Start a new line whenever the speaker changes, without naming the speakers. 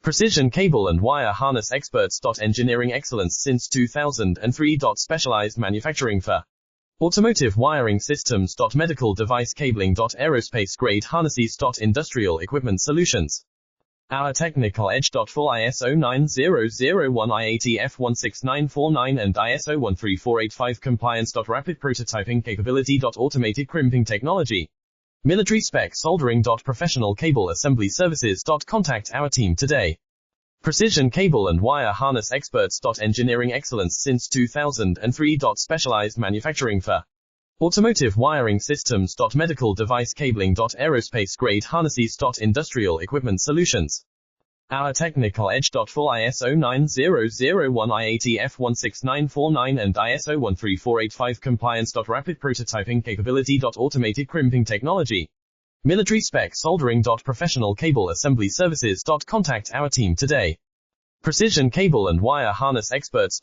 Precision cable and wire harness experts. Engineering excellence since 2003. Specialized manufacturing for automotive wiring systems. Medical device cabling. Aerospace grade harnesses. Industrial equipment solutions. Our technical edge. Full ISO 9001 I80 F16949 and ISO 13485 compliance. Rapid prototyping capability. Automated crimping technology. Military spec soldering. Professional cable assembly services. Contact our team today. Precision cable and wire harness experts. Engineering excellence since 2003. Specialized manufacturing for automotive wiring systems. Medical device cabling. Aerospace grade harnesses. Industrial equipment solutions. Our technical edge. Full ISO 9001 I80 F16949 and ISO 13485 compliance. Rapid prototyping capability. Automated crimping technology. Military spec soldering. Professional cable assembly services. Contact our team today. Precision cable and wire harness experts.